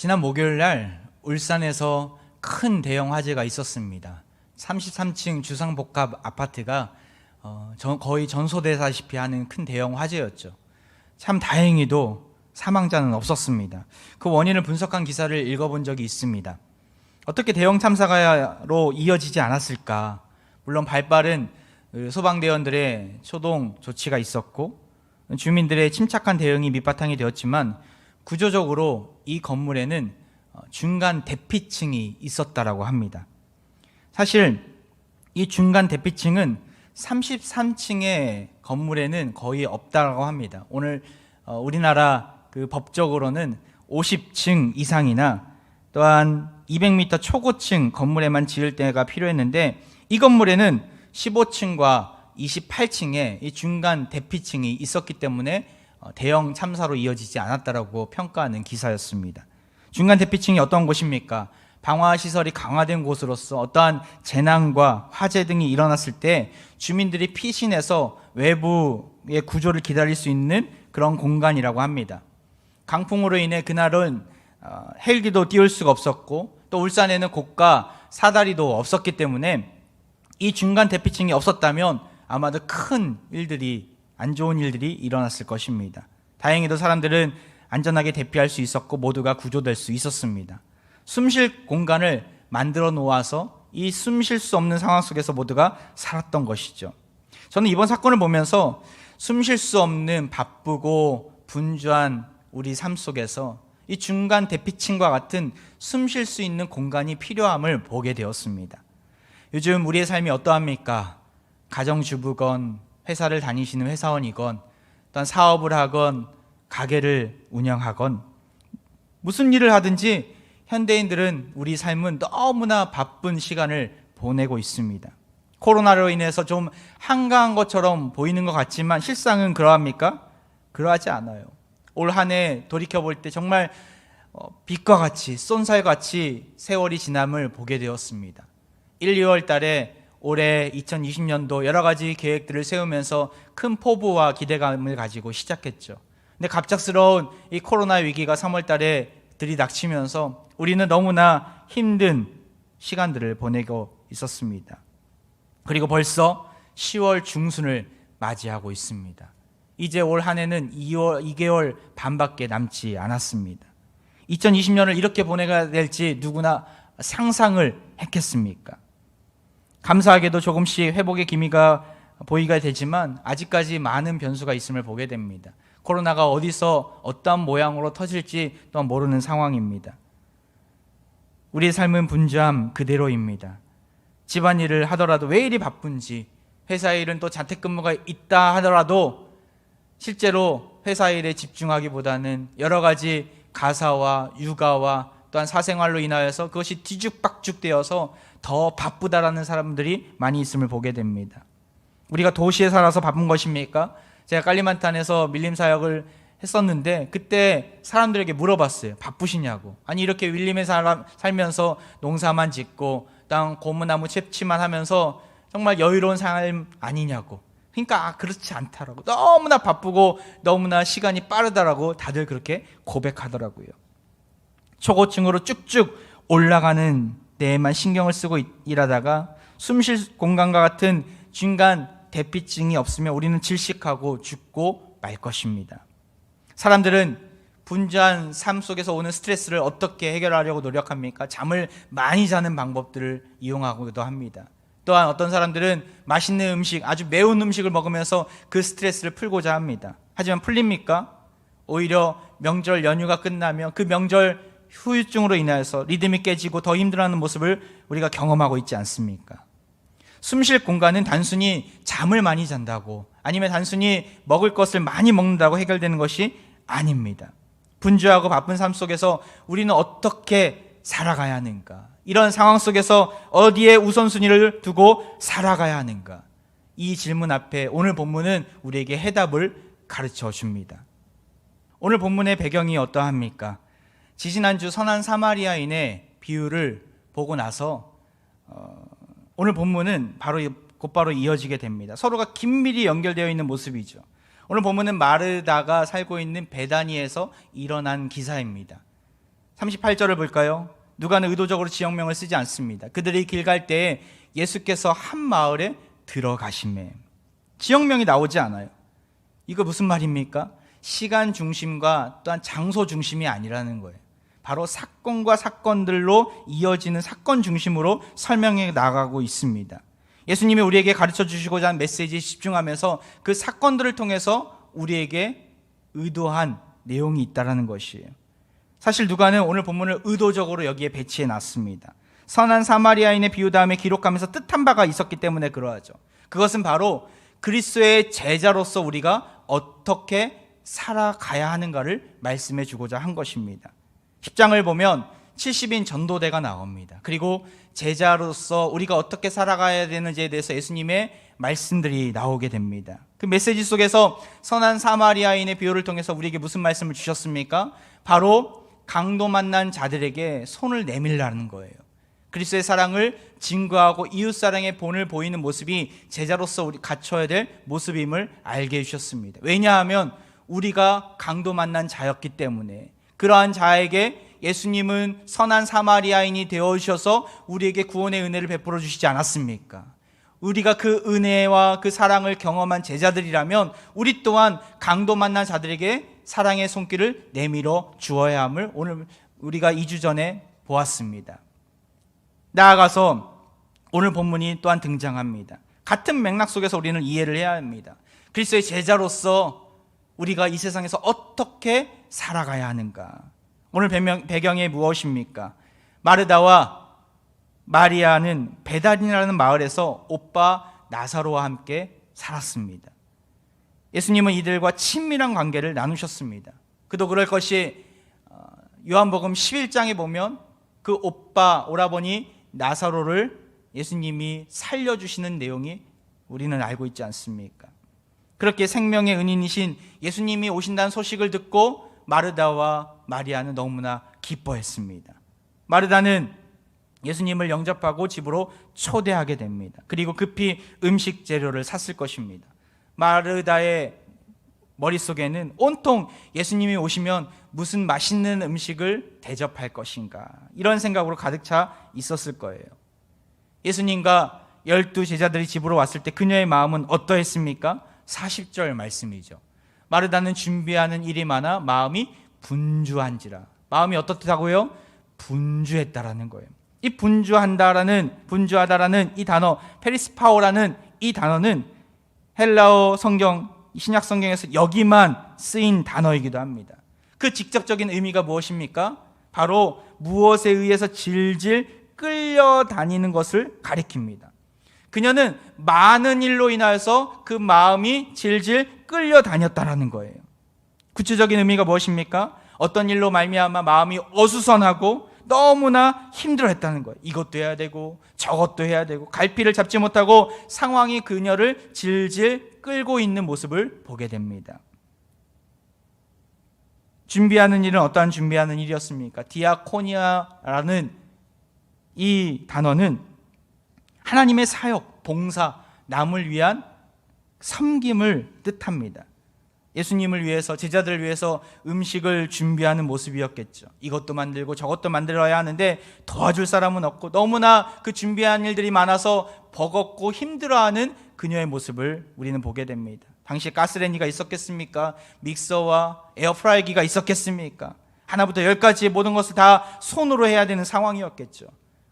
지난 목요일 날 울산에서 큰 대형 화재가 있었습니다. 33층 주상복합 아파트가 거의 전소되다시피 하는 큰 대형 화재였죠. 참 다행히도 사망자는 없었습니다. 그 원인을 분석한 기사를 읽어본 적이 있습니다. 어떻게 대형 참사로 이어지지 않았을까? 물론 발빠른 소방대원들의 초동 조치가 있었고 주민들의 침착한 대응이 밑바탕이 되었지만 구조적으로 이 건물에는 중간 대피층이 있었다라고 합니다. 사실 이 중간 대피층은 33층의 건물에는 거의 없다라고 합니다. 오늘 우리나라 법적으로는 50층 이상이나 또한 200m 초고층 건물에만 지을 때가 필요했는데 이 건물에는 15층과 28층에 이 중간 대피층이 있었기 때문에 대형 참사로 이어지지 않았다라고 평가하는 기사였습니다. 중간 대피층이 어떤 곳입니까? 방화시설이 강화된 곳으로서 어떠한 재난과 화재 등이 일어났을 때 주민들이 피신해서 외부의 구조를 기다릴 수 있는 그런 공간이라고 합니다. 강풍으로 인해 그날은 헬기도 띄울 수가 없었고 또 울산에는 고가 사다리도 없었기 때문에 이 중간 대피층이 없었다면 아마도 큰 일들이, 안 좋은 일들이 일어났을 것입니다. 다행히도 사람들은 안전하게 대피할 수 있었고 모두가 구조될 수 있었습니다. 숨쉴 공간을 만들어 놓아서 이 숨쉴 수 없는 상황 속에서 모두가 살았던 것이죠. 저는 이번 사건을 보면서 숨쉴 수 없는 바쁘고 분주한 우리 삶 속에서 이 중간 대피층과 같은 숨쉴 수 있는 공간이 필요함을 보게 되었습니다. 요즘 우리의 삶이 어떠합니까? 가정주부건 회사를 다니시는 회사원이건 또한 사업을 하건 가게를 운영하건 무슨 일을 하든지 현대인들은 우리 삶은 너무나 바쁜 시간을 보내고 있습니다. 코로나로 인해서 좀 한가한 것처럼 보이는 것 같지만 실상은 그러합니까? 그러하지 않아요. 올 한 해 돌이켜볼 때 정말 빛과 같이 쏜살같이 세월이 지남을 보게 되었습니다. 1, 2월 달에 올해 2020년도 여러 가지 계획들을 세우면서 큰 포부와 기대감을 가지고 시작했죠. 근데 갑작스러운 이 코로나 위기가 3월 달에 들이닥치면서 우리는 너무나 힘든 시간들을 보내고 있었습니다. 그리고 벌써 10월 중순을 맞이하고 있습니다. 이제 올 한 해는 2개월 반밖에 남지 않았습니다. 2020년을 이렇게 보내야 될지 누구나 상상을 했겠습니까? 감사하게도 조금씩 회복의 기미가 보이게 되지만 아직까지 많은 변수가 있음을 보게 됩니다. 코로나가 어디서 어떤 모양으로 터질지 또한 모르는 상황입니다. 우리의 삶은 분주함 그대로입니다. 집안일을 하더라도 왜 이리 바쁜지, 회사 일은 또 자택근무가 있다 하더라도 실제로 회사 일에 집중하기보다는 여러 가지 가사와 육아와 또한 사생활로 인하여서 그것이 뒤죽박죽되어서 더 바쁘다라는 사람들이 많이 있음을 보게 됩니다. 우리가 도시에 살아서 바쁜 것입니까? 제가 깔리만탄에서 밀림 사역을 했었는데 그때 사람들에게 물어봤어요. 바쁘시냐고. 아니 이렇게 밀림에 살면서 농사만 짓고 땅 고무나무 채취만 하면서 정말 여유로운 삶 아니냐고. 그러니까 그렇지 않다라고. 너무나 바쁘고 너무나 시간이 빠르다라고 다들 그렇게 고백하더라고요. 초고층으로 쭉쭉 올라가는 데에만 신경을 쓰고 일하다가 숨쉴 공간과 같은 중간 대피층이 없으면 우리는 질식하고 죽고 말 것입니다. 사람들은 분주한 삶 속에서 오는 스트레스를 어떻게 해결하려고 노력합니까? 잠을 많이 자는 방법들을 이용하기도 합니다. 또한 어떤 사람들은 맛있는 음식, 아주 매운 음식을 먹으면서 그 스트레스를 풀고자 합니다. 하지만 풀립니까? 오히려 명절 연휴가 끝나면 그 명절 후유증으로 인하여서 리듬이 깨지고 더 힘들어하는 모습을 우리가 경험하고 있지 않습니까? 숨쉴 공간은 단순히 잠을 많이 잔다고 아니면 단순히 먹을 것을 많이 먹는다고 해결되는 것이 아닙니다. 분주하고 바쁜 삶 속에서 우리는 어떻게 살아가야 하는가? 이런 상황 속에서 어디에 우선순위를 두고 살아가야 하는가? 이 질문 앞에 오늘 본문은 우리에게 해답을 가르쳐 줍니다. 오늘 본문의 배경이 어떠합니까? 지지난주 선한 사마리아인의 비유를 보고 나서 오늘 본문은 곧바로 이어지게 됩니다. 서로가 긴밀히 연결되어 있는 모습이죠. 오늘 본문은 마르다가 살고 있는 베다니에서 일어난 기사입니다. 38절을 볼까요? 누가는 의도적으로 지역명을 쓰지 않습니다. 그들이 길 갈 때에 예수께서 한 마을에 들어가시매. 지역명이 나오지 않아요. 이거 무슨 말입니까? 시간 중심과 또한 장소 중심이 아니라는 거예요. 바로 사건과 사건들로 이어지는 사건 중심으로 설명해 나가고 있습니다. 예수님이 우리에게 가르쳐 주시고자 하는 메시지에 집중하면서 그 사건들을 통해서 우리에게 의도한 내용이 있다는 것이에요. 사실 누가는 오늘 본문을 의도적으로 여기에 배치해 놨습니다. 선한 사마리아인의 비유 다음에 기록하면서 뜻한 바가 있었기 때문에 그러하죠. 그것은 바로 그리스도의 제자로서 우리가 어떻게 살아가야 하는가를 말씀해 주고자 한 것입니다. 10장을 보면 70인 전도대가 나옵니다. 그리고 제자로서 우리가 어떻게 살아가야 되는지에 대해서 예수님의 말씀들이 나오게 됩니다. 그 메시지 속에서 선한 사마리아인의 비유를 통해서 우리에게 무슨 말씀을 주셨습니까? 바로 강도 만난 자들에게 손을 내밀라는 거예요. 그리스도의 사랑을 증거하고 이웃사랑의 본을 보이는 모습이 제자로서 우리 갖춰야 될 모습임을 알게 해주셨습니다. 왜냐하면 우리가 강도 만난 자였기 때문에 그러한 자에게 예수님은 선한 사마리아인이 되어주셔서 우리에게 구원의 은혜를 베풀어 주시지 않았습니까? 우리가 그 은혜와 그 사랑을 경험한 제자들이라면 우리 또한 강도 만난 자들에게 사랑의 손길을 내밀어 주어야 함을 오늘 우리가 2주 전에 보았습니다. 나아가서 오늘 본문이 또한 등장합니다. 같은 맥락 속에서 우리는 이해를 해야 합니다. 그리스도의 제자로서 우리가 이 세상에서 어떻게 살아가야 하는가? 오늘 배경이 무엇입니까? 마르다와 마리아는 베다니라는 마을에서 오빠 나사로와 함께 살았습니다. 예수님은 이들과 친밀한 관계를 나누셨습니다. 그도 그럴 것이 요한복음 11장에 보면 그 오빠 오라버니 나사로를 예수님이 살려주시는 내용이 우리는 알고 있지 않습니까? 그렇게 생명의 은인이신 예수님이 오신다는 소식을 듣고 마르다와 마리아는 너무나 기뻐했습니다. 마르다는 예수님을 영접하고 집으로 초대하게 됩니다. 그리고 급히 음식 재료를 샀을 것입니다. 마르다의 머릿속에는 온통 예수님이 오시면 무슨 맛있는 음식을 대접할 것인가 이런 생각으로 가득 차 있었을 거예요. 예수님과 12 제자들이 집으로 왔을 때 그녀의 마음은 어떠했습니까? 40절 말씀이죠. 마르다는 준비하는 일이 많아 마음이 분주한지라. 마음이 어떻다고요? 분주했다라는 거예요. 이 분주하다라는 이 단어, 페리스파오라는 이 단어는 헬라어 성경, 신약 성경에서 여기만 쓰인 단어이기도 합니다. 그 직접적인 의미가 무엇입니까? 바로 무엇에 의해서 질질 끌려다니는 것을 가리킵니다. 그녀는 많은 일로 인하여서 그 마음이 질질 끌려다녔다라는 거예요. 구체적인 의미가 무엇입니까? 어떤 일로 말미암아 마음이 어수선하고 너무나 힘들어했다는 거예요. 이것도 해야 되고 저것도 해야 되고 갈피를 잡지 못하고 상황이 그녀를 질질 끌고 있는 모습을 보게 됩니다. 준비하는 일은 어떠한 준비하는 일이었습니까? 디아코니아라는 이 단어는 하나님의 사역, 봉사, 남을 위한 섬김을 뜻합니다. 예수님을 위해서, 제자들을 위해서 음식을 준비하는 모습이었겠죠. 이것도 만들고 저것도 만들어야 하는데 도와줄 사람은 없고 너무나 그 준비한 일들이 많아서 버겁고 힘들어하는 그녀의 모습을 우리는 보게 됩니다. 당시에 가스레인지가 있었겠습니까? 믹서와 에어프라이기가 있었겠습니까? 하나부터 10까지의 모든 것을 다 손으로 해야 되는 상황이었겠죠.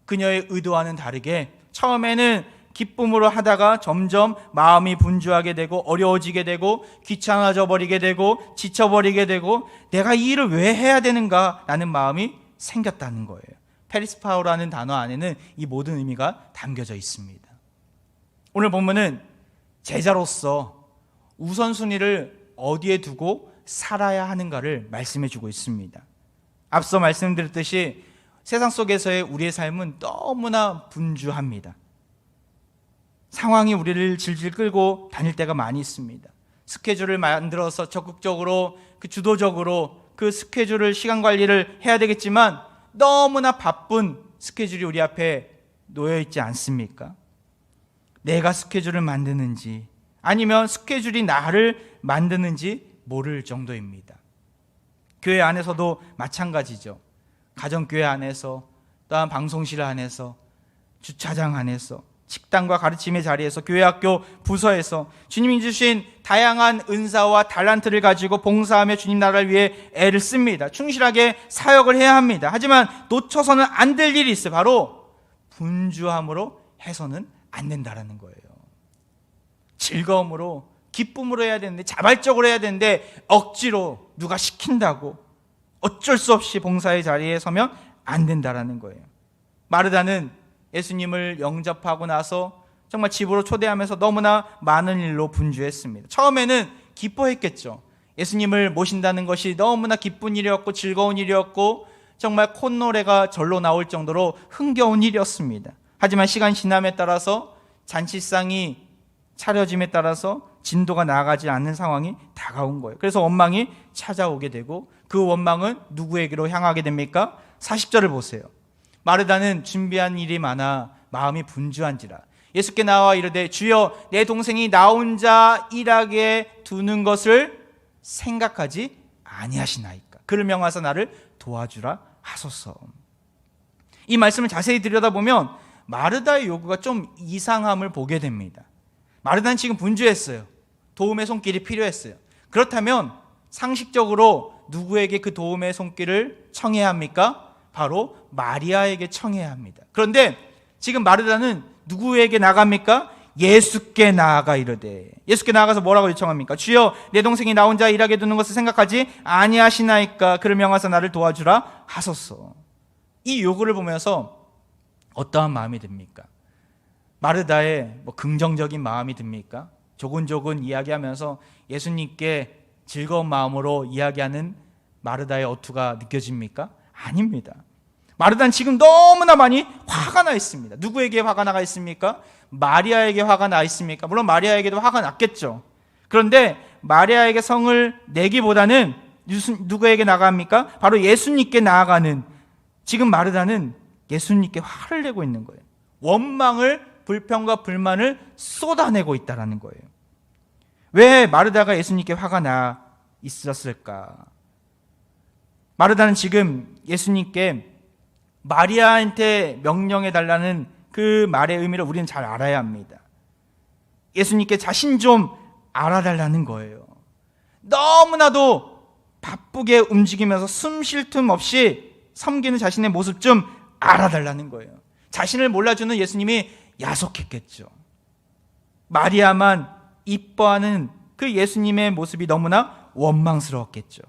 그녀의 의도와는 다르게 처음에는 기쁨으로 하다가 점점 마음이 분주하게 되고 어려워지게 되고 귀찮아져 버리게 되고 지쳐버리게 되고 내가 이 일을 왜 해야 되는가 라는 마음이 생겼다는 거예요. 페리스파오라는 단어 안에는 이 모든 의미가 담겨져 있습니다. 오늘 본문은 제자로서 우선순위를 어디에 두고 살아야 하는가를 말씀해 주고 있습니다. 앞서 말씀드렸듯이 세상 속에서의 우리의 삶은 너무나 분주합니다. 상황이 우리를 질질 끌고 다닐 때가 많이 있습니다. 스케줄을 만들어서 적극적으로 주도적으로 그 스케줄을 시간 관리를 해야 되겠지만 너무나 바쁜 스케줄이 우리 앞에 놓여 있지 않습니까? 내가 스케줄을 만드는지 아니면 스케줄이 나를 만드는지 모를 정도입니다. 교회 안에서도 마찬가지죠. 가정교회 안에서, 또한 방송실 안에서, 주차장 안에서, 식당과 가르침의 자리에서, 교회, 학교, 부서에서 주님이 주신 다양한 은사와 달란트를 가지고 봉사하며 주님 나라를 위해 애를 씁니다. 충실하게 사역을 해야 합니다. 하지만 놓쳐서는 안 될 일이 있어요. 바로 분주함으로 해서는 안 된다라는 거예요. 즐거움으로, 기쁨으로 해야 되는데, 자발적으로 해야 되는데 억지로 누가 시킨다고 어쩔 수 없이 봉사의 자리에 서면 안 된다라는 거예요. 마르다는 예수님을 영접하고 나서 정말 집으로 초대하면서 너무나 많은 일로 분주했습니다. 처음에는 기뻐했겠죠. 예수님을 모신다는 것이 너무나 기쁜 일이었고 즐거운 일이었고 정말 콧노래가 절로 나올 정도로 흥겨운 일이었습니다. 하지만 시간 지남에 따라서 잔치상이 차려짐에 따라서 진도가 나아가지 않는 상황이 다가온 거예요. 그래서 원망이 찾아오게 되고 그 원망은 누구에게로 향하게 됩니까? 40절을 보세요. 마르다는 준비한 일이 많아 마음이 분주한지라 예수께 나와 이르되 주여 내 동생이 나 혼자 일하게 두는 것을 생각하지 아니하시나이까. 그를 명하사 나를 도와주라 하소서. 이 말씀을 자세히 들여다보면 마르다의 요구가 좀 이상함을 보게 됩니다. 마르다는 지금 분주했어요. 도움의 손길이 필요했어요. 그렇다면 상식적으로 누구에게 그 도움의 손길을 청해야 합니까? 바로 마리아에게 청해야 합니다. 그런데 지금 마르다는 누구에게 나갑니까? 예수께 나아가 이르되, 예수께 나아가서 뭐라고 요청합니까? 주여 내 동생이 나 혼자 일하게 두는 것을 생각하지 아니하시나이까. 그를 명하사 나를 도와주라 하소서. 이 요구를 보면서 어떠한 마음이 듭니까? 마르다의 긍정적인 마음이 듭니까? 조근조근 이야기하면서 예수님께 즐거운 마음으로 이야기하는 마르다의 어투가 느껴집니까? 아닙니다. 마르다는 지금 너무나 많이 화가 나 있습니다. 누구에게 화가 나가 있습니까? 마리아에게 화가 나 있습니까? 물론 마리아에게도 화가 났겠죠. 그런데 마리아에게 성을 내기보다는 누구에게 나갑니까? 바로 예수님께 나아가는, 지금 마르다는 예수님께 화를 내고 있는 거예요. 원망을, 불평과 불만을 쏟아내고 있다는 거예요. 왜 마르다가 예수님께 화가 나 있었을까? 마르다는 지금 예수님께 마리아한테 명령해달라는 그 말의 의미를 우리는 잘 알아야 합니다. 예수님께 자신 좀 알아달라는 거예요. 너무나도 바쁘게 움직이면서 숨 쉴 틈 없이 섬기는 자신의 모습 좀 알아달라는 거예요. 자신을 몰라주는 예수님이 야속했겠죠. 마리아만 이뻐하는 그 예수님의 모습이 너무나 원망스러웠겠죠.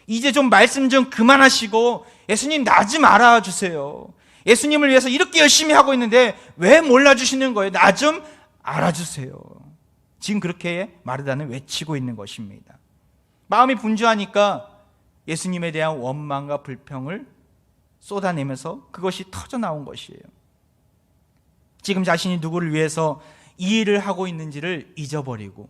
이제 좀 말씀 좀 그만하시고 예수님 나 좀 알아주세요. 예수님을 위해서 이렇게 열심히 하고 있는데 왜 몰라주시는 거예요? 나 좀 알아주세요. 지금 그렇게 마르다는 외치고 있는 것입니다. 마음이 분주하니까 예수님에 대한 원망과 불평을 쏟아내면서 그것이 터져나온 것이에요. 지금 자신이 누구를 위해서 이 일을 하고 있는지를 잊어버리고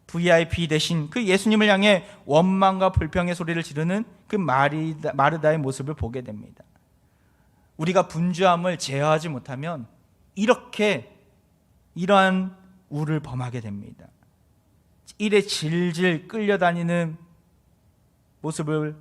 VIP 대신 그 예수님을 향해 원망과 불평의 소리를 지르는 그 마르다의 모습을 보게 됩니다. 우리가 분주함을 제어하지 못하면 이러한 우를 범하게 됩니다. 일에 질질 끌려다니는 모습을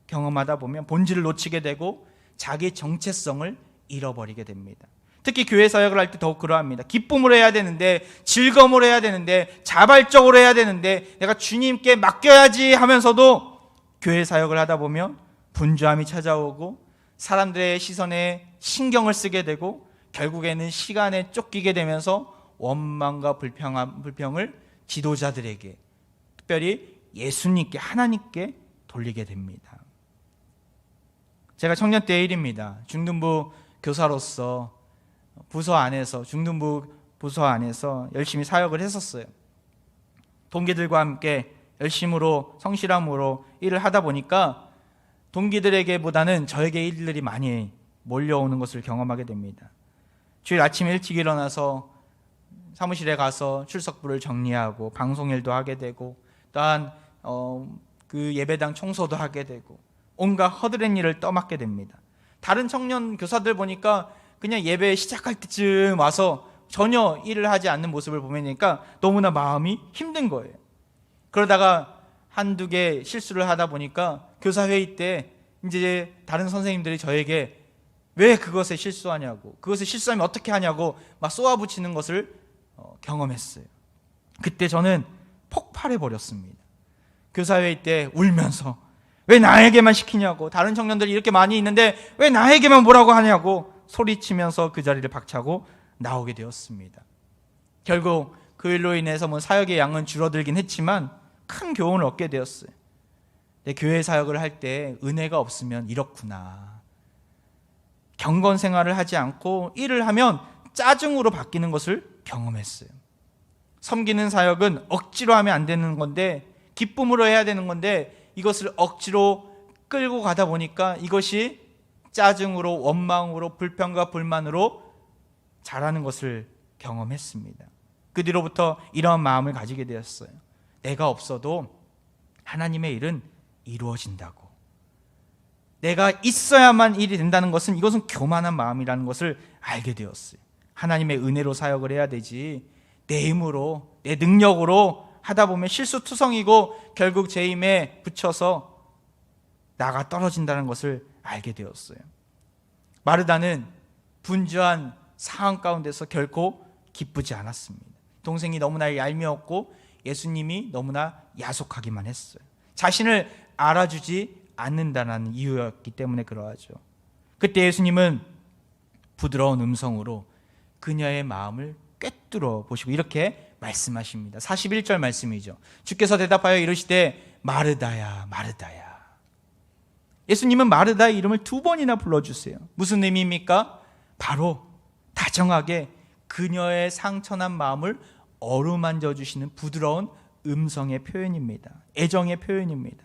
경험하다 보면 본질을 놓치게 되고 자기 정체성을 잃어버리게 됩니다. 특히 교회 사역을 할 때 더욱 그러합니다. 기쁨으로 해야 되는데, 즐거움으로 해야 되는데, 자발적으로 해야 되는데, 내가 주님께 맡겨야지 하면서도 교회 사역을 하다 보면 분주함이 찾아오고 사람들의 시선에 신경을 쓰게 되고 결국에는 시간에 쫓기게 되면서 원망과 불평을 지도자들에게, 특별히 예수님께, 하나님께 돌리게 됩니다. 제가 청년 때의 일입니다. 중등부 교사로서 부서 안에서, 중등부 부서 안에서 열심히 사역을 했었어요. 동기들과 함께 열심으로, 성실함으로 일을 하다 보니까 동기들에게보다는 저에게 일들이 많이 몰려오는 것을 경험하게 됩니다. 주일 아침 일찍 일어나서 사무실에 가서 출석부를 정리하고 방송일도 하게 되고, 또한 그 예배당 청소도 하게 되고 온갖 허드렛 일을 떠맡게 됩니다. 다른 청년 교사들 보니까 그냥 예배 시작할 때쯤 와서 전혀 일을 하지 않는 모습을 보니까 너무나 마음이 힘든 거예요. 그러다가 한두 개 실수를 하다 보니까 교사회의 때 이제 다른 선생님들이 저에게 왜 그것에 실수하냐고, 그것에 실수하면 어떻게 하냐고 막 쏘아붙이는 것을 경험했어요. 그때 저는 폭발해 버렸습니다. 교사회의 때 울면서 왜 나에게만 시키냐고, 다른 청년들이 이렇게 많이 있는데 왜 나에게만 뭐라고 하냐고 소리치면서 그 자리를 박차고 나오게 되었습니다. 결국 그 일로 인해서 사역의 양은 줄어들긴 했지만 큰 교훈을 얻게 되었어요. 내 교회 사역을 할 때 은혜가 없으면 이렇구나. 경건 생활을 하지 않고 일을 하면 짜증으로 바뀌는 것을 경험했어요. 섬기는 사역은 억지로 하면 안 되는 건데, 기쁨으로 해야 되는 건데, 이것을 억지로 끌고 가다 보니까 이것이 짜증으로, 원망으로, 불평과 불만으로 자라는 것을 경험했습니다. 그 뒤로부터 이러한 마음을 가지게 되었어요. 내가 없어도 하나님의 일은 이루어진다고. 내가 있어야만 일이 된다는 것은, 이것은 교만한 마음이라는 것을 알게 되었어요. 하나님의 은혜로 사역을 해야 되지, 내 힘으로, 내 능력으로 하다 보면 실수투성이고 결국 제 힘에 붙여서 나가 떨어진다는 것을 알게 되었어요. 마르다는 분주한 상황 가운데서 결코 기쁘지 않았습니다. 동생이 너무나 얄미웠고 예수님이 너무나 야속하기만 했어요. 자신을 알아주지 않는다는 이유였기 때문에 그러하죠. 그때 예수님은 부드러운 음성으로 그녀의 마음을 꿰뚫어 보시고 이렇게 말씀하십니다. 41절 말씀이죠. 주께서 대답하여 이르시되 마르다야 마르다야. 예수님은 마르다의 이름을 2번이나 불러주세요. 무슨 의미입니까? 바로 다정하게 그녀의 상처난 마음을 어루만져 주시는 부드러운 음성의 표현입니다. 애정의 표현입니다.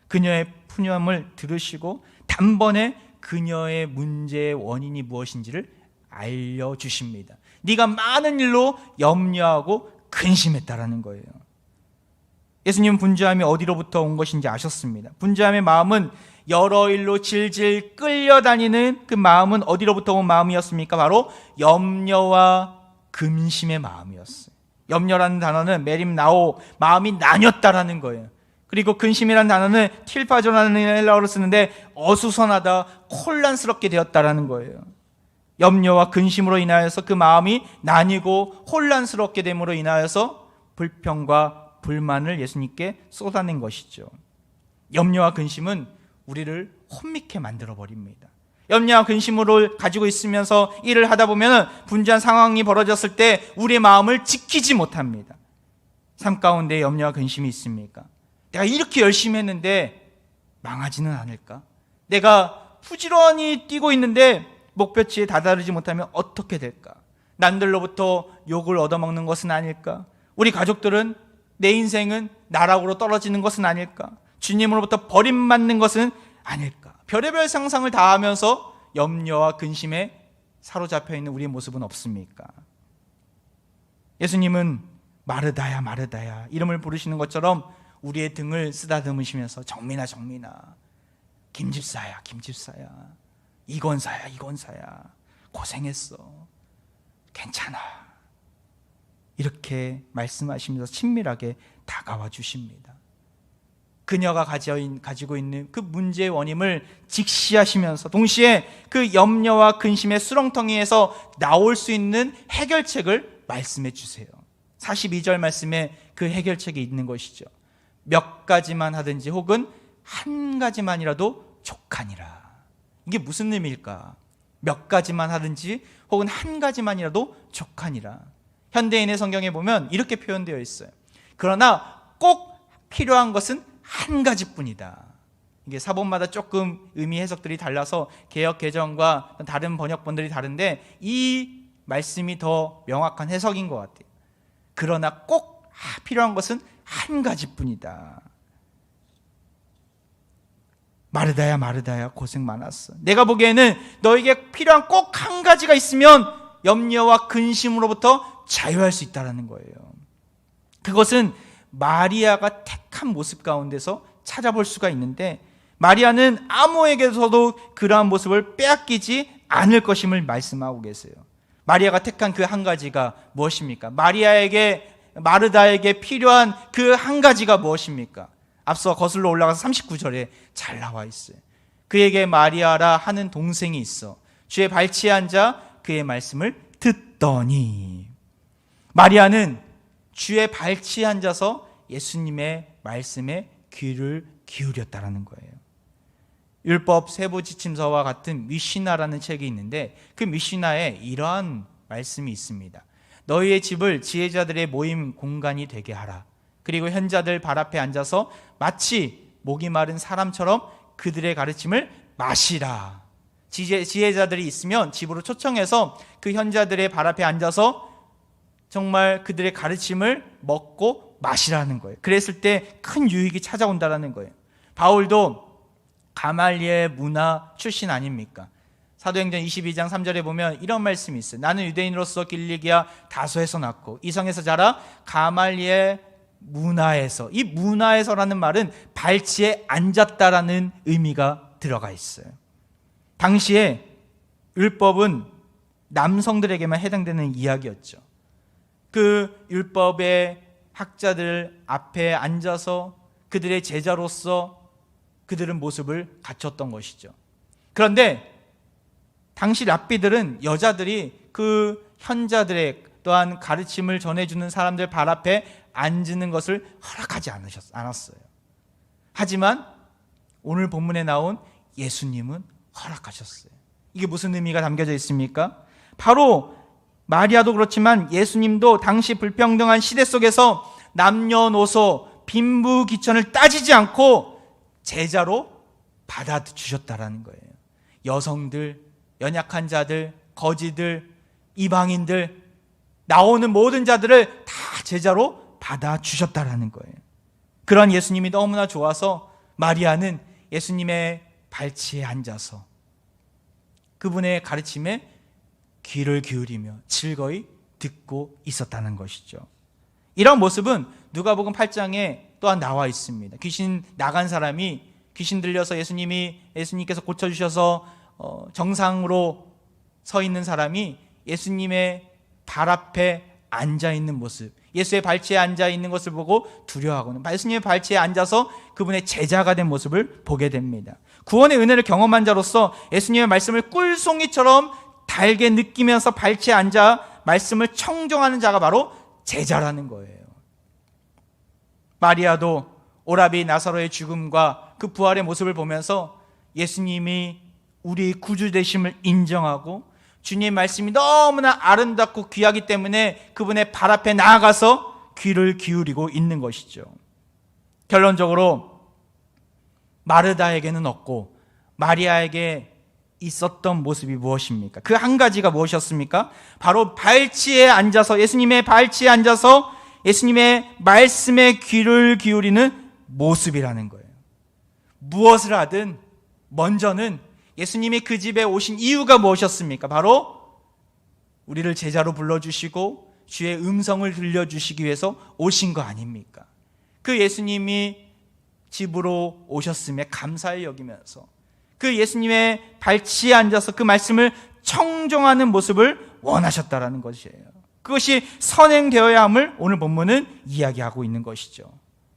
그녀의 푸념을 들으시고 단번에 그녀의 문제의 원인이 무엇인지를 알려주십니다. 네가 많은 일로 염려하고 근심했다라는 거예요. 예수님은 분주함이 어디로부터 온 것인지 아셨습니다. 분주함의 마음은 여러 일로 질질 끌려다니는 그 마음은 어디로부터 온 마음이었습니까? 바로 염려와 근심의 마음이었어요. 염려라는 단어는 메림나오, 마음이 나뉘었다라는 거예요. 그리고 근심이라는 단어는 틸파조라는 헬라어로 쓰는데 어수선하다, 혼란스럽게 되었다라는 거예요. 염려와 근심으로 인하여서 그 마음이 나뉘고 혼란스럽게 됨으로 인하여서 불평과 불만을 예수님께 쏟아낸 것이죠. 염려와 근심은 우리를 혼미케 만들어 버립니다. 염려와 근심으로 가지고 있으면서 일을 하다 보면 분주한 상황이 벌어졌을 때 우리의 마음을 지키지 못합니다. 삶 가운데 염려와 근심이 있습니까? 내가 이렇게 열심히 했는데 망하지는 않을까? 내가 부지런히 뛰고 있는데 목표치에 다다르지 못하면 어떻게 될까? 남들로부터 욕을 얻어먹는 것은 아닐까? 우리 가족들은, 내 인생은 나락으로 떨어지는 것은 아닐까? 주님으로부터 버림받는 것은 아닐까? 별의별 상상을 다 하면서 염려와 근심에 사로잡혀 있는 우리의 모습은 없습니까? 예수님은 마르다야 마르다야 이름을 부르시는 것처럼 우리의 등을 쓰다듬으시면서 정민아 정민아, 김집사야 김집사야, 이권사야 이권사야, 고생했어, 괜찮아, 이렇게 말씀하시면서 친밀하게 다가와 주십니다. 그녀가 가지고 있는 그 문제의 원인을 직시하시면서 동시에 그 염려와 근심의 수렁텅이에서 나올 수 있는 해결책을 말씀해 주세요. 42절 말씀에 그 해결책이 있는 것이죠. 몇 가지만 하든지 혹은 한 가지만이라도 족하니라. 이게 무슨 의미일까? 몇 가지만 하든지 혹은 한 가지만이라도 족하니라. 현대인의 성경에 보면 이렇게 표현되어 있어요. 그러나 꼭 필요한 것은 한 가지뿐이다. 이게 사본마다 조금 의미 해석들이 달라서 개역 개정과 다른 번역본들이 다른데 이 말씀이 더 명확한 해석인 것 같아요. 그러나 꼭 필요한 것은 한 가지뿐이다. 마르다야 마르다야 고생 많았어. 내가 보기에는 너에게 필요한 꼭 한 가지가 있으면 염려와 근심으로부터 자유할 수 있다는 거예요. 그것은 마리아가 택한 모습 가운데서 찾아볼 수가 있는데, 마리아는 아무에게서도 그러한 모습을 빼앗기지 않을 것임을 말씀하고 계세요. 마리아가 택한 그 한 가지가 무엇입니까? 마르다에게 필요한 그 한 가지가 무엇입니까? 앞서 거슬러 올라가서 39절에 잘 나와 있어요. 그에게 마리아라 하는 동생이 있어 주의 발치에 앉아 그의 말씀을 듣더니. 마리아는 주의 발치에 앉아서 예수님의 말씀에 귀를 기울였다라는 거예요. 율법 세부지침서와 같은 미시나라는 책이 있는데 그 미시나에 이러한 말씀이 있습니다. 너희의 집을 지혜자들의 모임 공간이 되게 하라. 그리고 현자들 발 앞에 앉아서 마치 목이 마른 사람처럼 그들의 가르침을 마시라. 지혜자들이 있으면 집으로 초청해서 그 현자들의 발 앞에 앉아서 정말 그들의 가르침을 먹고 마시라는 거예요. 그랬을 때 큰 유익이 찾아온다는 거예요. 바울도 가말리엘 문화 출신 아닙니까? 사도행전 22장 3절에 보면 이런 말씀이 있어요. 나는 유대인으로서 길리기아 다소에서 났고 이성에서 자라 가말리엘 문화에서. 이 문화에서라는 말은 발치에 앉았다라는 의미가 들어가 있어요. 당시에 율법은 남성들에게만 해당되는 이야기였죠. 그 율법의 학자들 앞에 앉아서 그들의 제자로서 그들은 모습을 갖췄던 것이죠. 그런데 당시 랍비들은 여자들이 그 현자들의 또한 가르침을 전해주는 사람들 발 앞에 앉는 것을 허락하지 않았어요. 하지만 오늘 본문에 나온 예수님은 허락하셨어요. 이게 무슨 의미가 담겨져 있습니까? 바로 마리아도 그렇지만 예수님도 당시 불평등한 시대 속에서 남녀노소 빈부귀천을 따지지 않고 제자로 받아주셨다라는 거예요. 여성들, 연약한 자들, 거지들, 이방인들, 나오는 모든 자들을 다 제자로 받아주셨다라는 거예요. 그런 예수님이 너무나 좋아서 마리아는 예수님의 발치에 앉아서 그분의 가르침에 귀를 기울이며 즐거이 듣고 있었다는 것이죠. 이런 모습은 누가복음 8장에 또한 나와 있습니다. 귀신 나간 사람이 귀신 들려서 예수님께서 고쳐주셔서 정상으로 서 있는 사람이 예수님의 발 앞에 앉아 있는 모습, 예수의 발치에 앉아 있는 것을 보고 두려워하고는 예수님의 발치에 앉아서 그분의 제자가 된 모습을 보게 됩니다. 구원의 은혜를 경험한 자로서 예수님의 말씀을 꿀송이처럼 달게 느끼면서 발치에 앉아 말씀을 청정하는 자가 바로 제자라는 거예요. 마리아도 오라비 나사로의 죽음과 그 부활의 모습을 보면서 예수님이 우리 구주 되심을 인정하고 주님의 말씀이 너무나 아름답고 귀하기 때문에 그분의 발 앞에 나아가서 귀를 기울이고 있는 것이죠. 결론적으로 마르다에게는 없고 마리아에게 있었던 모습이 무엇입니까? 그 한 가지가 무엇이었습니까? 바로 발치에 앉아서, 예수님의 발치에 앉아서 예수님의 말씀에 귀를 기울이는 모습이라는 거예요. 무엇을 하든 먼저는 예수님이 그 집에 오신 이유가 무엇이었습니까? 바로 우리를 제자로 불러주시고 주의 음성을 들려주시기 위해서 오신 거 아닙니까? 그 예수님이 집으로 오셨음에 감사히 여기면서 그 예수님의 발치에 앉아서 그 말씀을 청종하는 모습을 원하셨다라는 것이에요. 그것이 선행되어야 함을 오늘 본문은 이야기하고 있는 것이죠.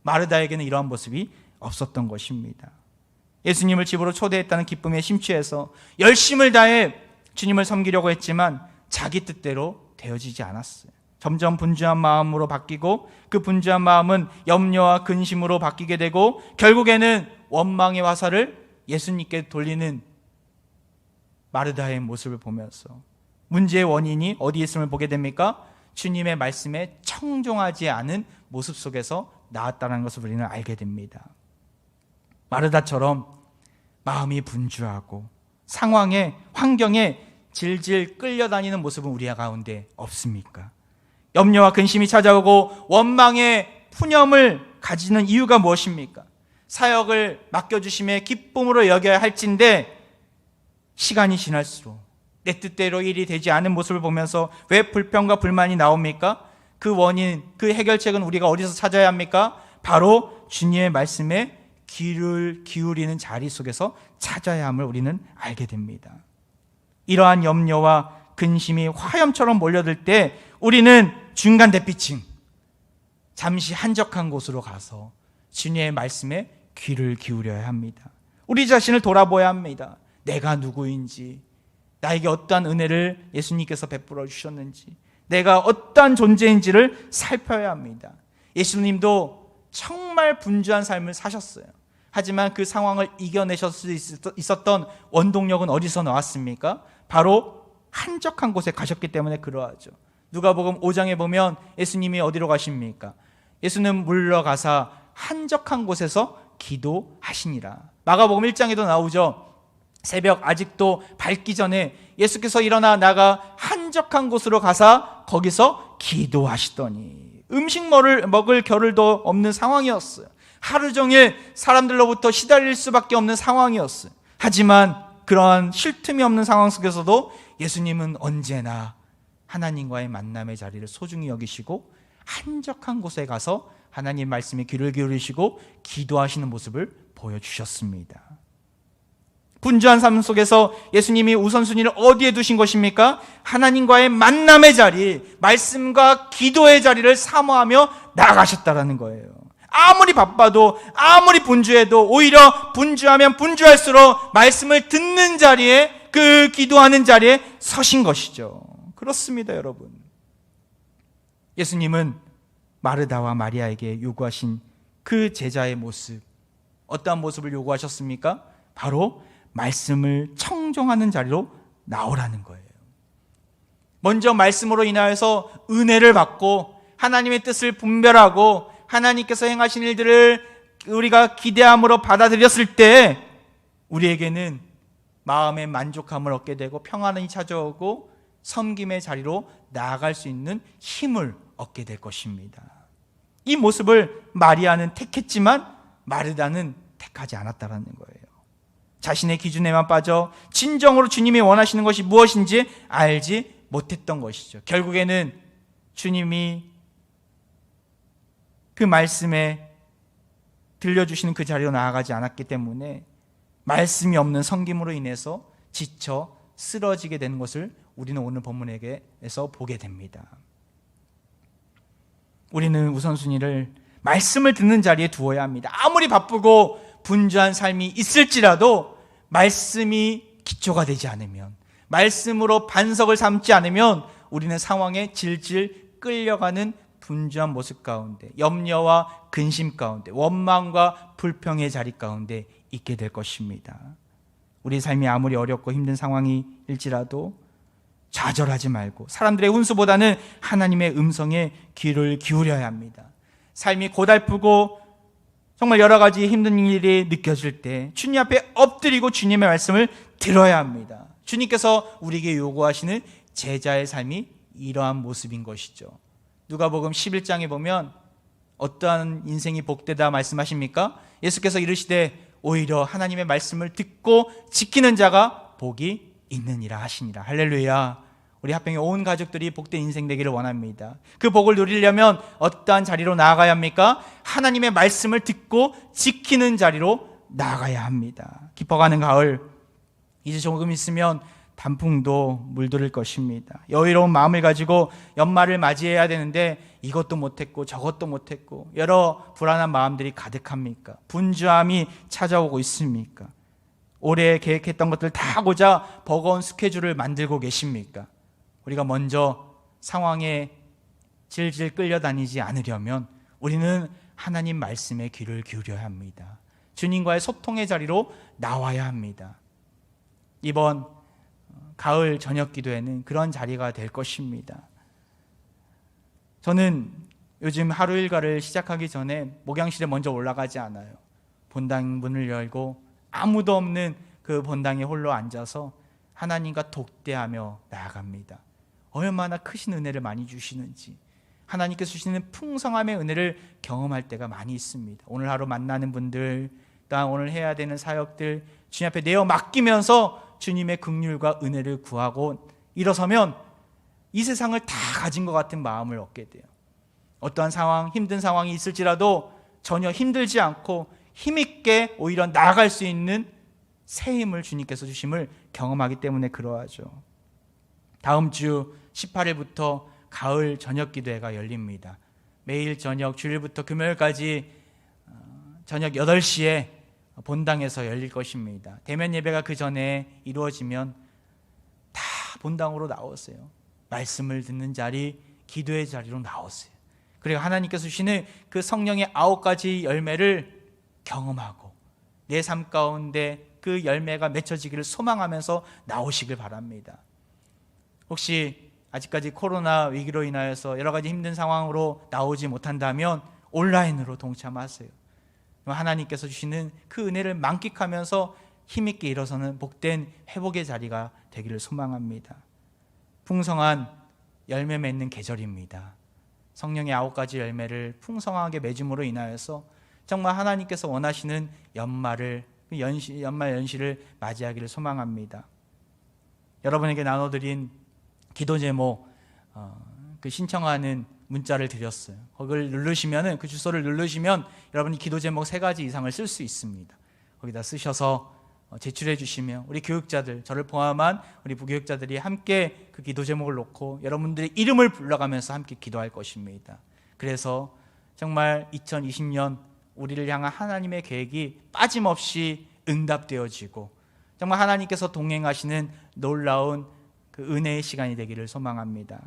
마르다에게는 이러한 모습이 없었던 것입니다. 예수님을 집으로 초대했다는 기쁨에 심취해서 열심을 다해 주님을 섬기려고 했지만 자기 뜻대로 되어지지 않았어요. 점점 분주한 마음으로 바뀌고 그 분주한 마음은 염려와 근심으로 바뀌게 되고 결국에는 원망의 화살을 예수님께 돌리는 마르다의 모습을 보면서 문제의 원인이 어디에 있음을 보게 됩니까? 주님의 말씀에 청종하지 않은 모습 속에서 나왔다는 것을 우리는 알게 됩니다. 마르다처럼 마음이 분주하고 상황에, 환경에 질질 끌려다니는 모습은 우리 가운데 없습니까? 염려와 근심이 찾아오고 원망의 푸념을 가지는 이유가 무엇입니까? 사역을 맡겨주심에 기쁨으로 여겨야 할진데 시간이 지날수록 내 뜻대로 일이 되지 않은 모습을 보면서 왜 불평과 불만이 나옵니까? 그 원인, 그 해결책은 우리가 어디서 찾아야 합니까? 바로 주님의 말씀에 귀를 기울이는 자리 속에서 찾아야 함을 우리는 알게 됩니다. 이러한 염려와 근심이 화염처럼 몰려들 때 우리는 중간 대피층, 잠시 한적한 곳으로 가서 주님의 말씀에 귀를 기울여야 합니다. 우리 자신을 돌아보아야 합니다. 내가 누구인지, 나에게 어떠한 은혜를 예수님께서 베풀어 주셨는지, 내가 어떠한 존재인지를 살펴야 합니다. 예수님도 정말 분주한 삶을 사셨어요. 하지만 그 상황을 이겨내실 수 있었던 원동력은 어디서 나왔습니까? 바로 한적한 곳에 가셨기 때문에 그러하죠. 누가복음 5장에 보면 예수님이 어디로 가십니까? 예수는 물러가사 한적한 곳에서 기도하시니라. 마가복음 1장에도 나오죠. 새벽 아직도 밝기 전에 예수께서 일어나 나가 한적한 곳으로 가사 거기서 기도하시더니, 음식 먹을 겨를도 없는 상황이었어요. 하루 종일 사람들로부터 시달릴 수밖에 없는 상황이었어요. 하지만 그러한 쉴 틈이 없는 상황 속에서도 예수님은 언제나 하나님과의 만남의 자리를 소중히 여기시고 한적한 곳에 가서 하나님 말씀에 귀를 기울이시고 기도하시는 모습을 보여주셨습니다. 분주한 삶 속에서 예수님이 우선순위를 어디에 두신 것입니까? 하나님과의 만남의 자리, 말씀과 기도의 자리를 사모하며 나아가셨다라는 거예요. 아무리 바빠도, 아무리 분주해도 오히려 분주하면 분주할수록 말씀을 듣는 자리에, 그 기도하는 자리에 서신 것이죠. 그렇습니다, 여러분. 예수님은 마르다와 마리아에게 요구하신 그 제자의 모습, 어떠한 모습을 요구하셨습니까? 바로 말씀을 청종하는 자리로 나오라는 거예요. 먼저 말씀으로 인하여서 은혜를 받고 하나님의 뜻을 분별하고 하나님께서 행하신 일들을 우리가 기대함으로 받아들였을 때 우리에게는 마음의 만족함을 얻게 되고 평안이 찾아오고 섬김의 자리로 나아갈 수 있는 힘을 얻게 될 것입니다. 이 모습을 마리아는 택했지만 마르다는 택하지 않았다는 거예요. 자신의 기준에만 빠져 진정으로 주님이 원하시는 것이 무엇인지 알지 못했던 것이죠. 결국에는 주님이 그 말씀에 들려주시는 그 자리로 나아가지 않았기 때문에 말씀이 없는 섬김으로 인해서 지쳐 쓰러지게 되는 것을 우리는 오늘 본문에서 보게 됩니다. 우리는 우선순위를 말씀을 듣는 자리에 두어야 합니다. 아무리 바쁘고 분주한 삶이 있을지라도 말씀이 기초가 되지 않으면, 말씀으로 반석을 삼지 않으면 우리는 상황에 질질 끌려가는 분주한 모습 가운데, 염려와 근심 가운데, 원망과 불평의 자리 가운데 있게 될 것입니다. 우리 삶이 아무리 어렵고 힘든 상황일지라도 좌절하지 말고 사람들의 훈수보다는 하나님의 음성에 귀를 기울여야 합니다. 삶이 고달프고 정말 여러 가지 힘든 일이 느껴질 때 주님 앞에 엎드리고 주님의 말씀을 들어야 합니다. 주님께서 우리에게 요구하시는 제자의 삶이 이러한 모습인 것이죠. 누가복음 11장에 보면 어떠한 인생이 복되다 말씀하십니까? 예수께서 이르시되 오히려 하나님의 말씀을 듣고 지키는 자가 복이 있느니라 하시니라. 할렐루야. 우리 합병의 온 가족들이 복된 인생 되기를 원합니다. 그 복을 누리려면 어떠한 자리로 나아가야 합니까? 하나님의 말씀을 듣고 지키는 자리로 나아가야 합니다. 깊어가는 가을, 이제 조금 있으면 단풍도 물들을 것입니다. 여유로운 마음을 가지고 연말을 맞이해야 되는데 이것도 못했고 저것도 못했고 여러 불안한 마음들이 가득합니까? 분주함이 찾아오고 있습니까? 올해 계획했던 것들 다 하고자 버거운 스케줄을 만들고 계십니까? 우리가 먼저 상황에 질질 끌려다니지 않으려면 우리는 하나님 말씀에 귀를 기울여야 합니다. 주님과의 소통의 자리로 나와야 합니다. 이번 가을 저녁 기도에는 그런 자리가 될 것입니다. 저는 요즘 하루 일과를 시작하기 전에 목양실에 먼저 올라가지 않아요. 본당 문을 열고 아무도 없는 그 본당에 홀로 앉아서 하나님과 독대하며 나아갑니다. 얼마나 크신 은혜를 많이 주시는지, 하나님께서 주시는 풍성함의 은혜를 경험할 때가 많이 있습니다. 오늘 하루 만나는 분들, 또한 오늘 해야 되는 사역들 주님 앞에 내어 맡기면서 주님의 긍휼과 은혜를 구하고 일어서면 이 세상을 다 가진 것 같은 마음을 얻게 돼요. 어떠한 상황, 힘든 상황이 있을지라도 전혀 힘들지 않고 힘있게 오히려 나아갈 수 있는 새 힘을 주님께서 주심을 경험하기 때문에 그러하죠. 다음 주 18일부터 가을 저녁 기도회가 열립니다. 매일 저녁 주일부터 금요일까지 저녁 8시에 본당에서 열릴 것입니다. 대면 예배가 그 전에 이루어지면 다 본당으로 나오세요. 말씀을 듣는 자리, 기도의 자리로 나오세요. 그리고 하나님께서 주시는 그 성령의 9가지 열매를 경험하고 내 삶 가운데 그 열매가 맺혀지기를 소망하면서 나오시길 바랍니다. 혹시 아직까지 코로나 위기로 인하여서 여러 가지 힘든 상황으로 나오지 못한다면 온라인으로 동참하세요. 하나님께서 주시는 그 은혜를 만끽하면서 힘있게 일어서는 복된 회복의 자리가 되기를 소망합니다. 풍성한 열매 맺는 계절입니다. 성령의 9가지 열매를 풍성하게 맺음으로 인하여서 정말 하나님께서 원하시는 연말 연시를 맞이하기를 소망합니다. 여러분에게 나눠드린 기도 제목 그 신청하는 문자를 드렸어요. 거기를 누르시면, 그 주소를 누르시면 여러분이 기도 제목 3가지 이상을 쓸 수 있습니다. 거기다 쓰셔서 제출해 주시면 우리 교육자들, 저를 포함한 우리 부교육자들이 함께 그 기도 제목을 놓고 여러분들의 이름을 불러가면서 함께 기도할 것입니다. 그래서 정말 2020년 우리를 향한 하나님의 계획이 빠짐없이 응답되어지고 정말 하나님께서 동행하시는 놀라운 그 은혜의 시간이 되기를 소망합니다.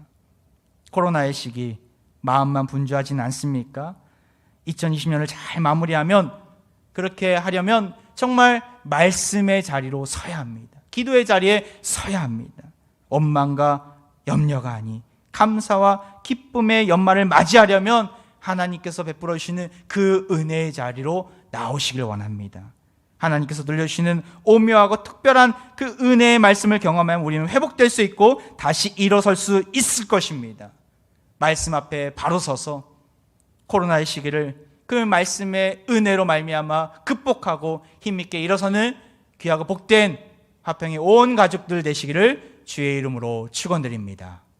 코로나의 시기 마음만 분주하진 않습니까? 2020년을 잘 마무리하면, 그렇게 하려면 정말 말씀의 자리로 서야 합니다. 기도의 자리에 서야 합니다. 원망과 염려가 아닌 감사와 기쁨의 연말을 맞이하려면 하나님께서 베풀어 주시는 그 은혜의 자리로 나오시길 원합니다. 하나님께서 들려주시는 오묘하고 특별한 그 은혜의 말씀을 경험하면 우리는 회복될 수 있고 다시 일어설 수 있을 것입니다. 말씀 앞에 바로 서서 코로나의 시기를 그 말씀의 은혜로 말미암아 극복하고 힘있게 일어서는 귀하고 복된 화평의 온 가족들 되시기를 주의 이름으로 축원드립니다.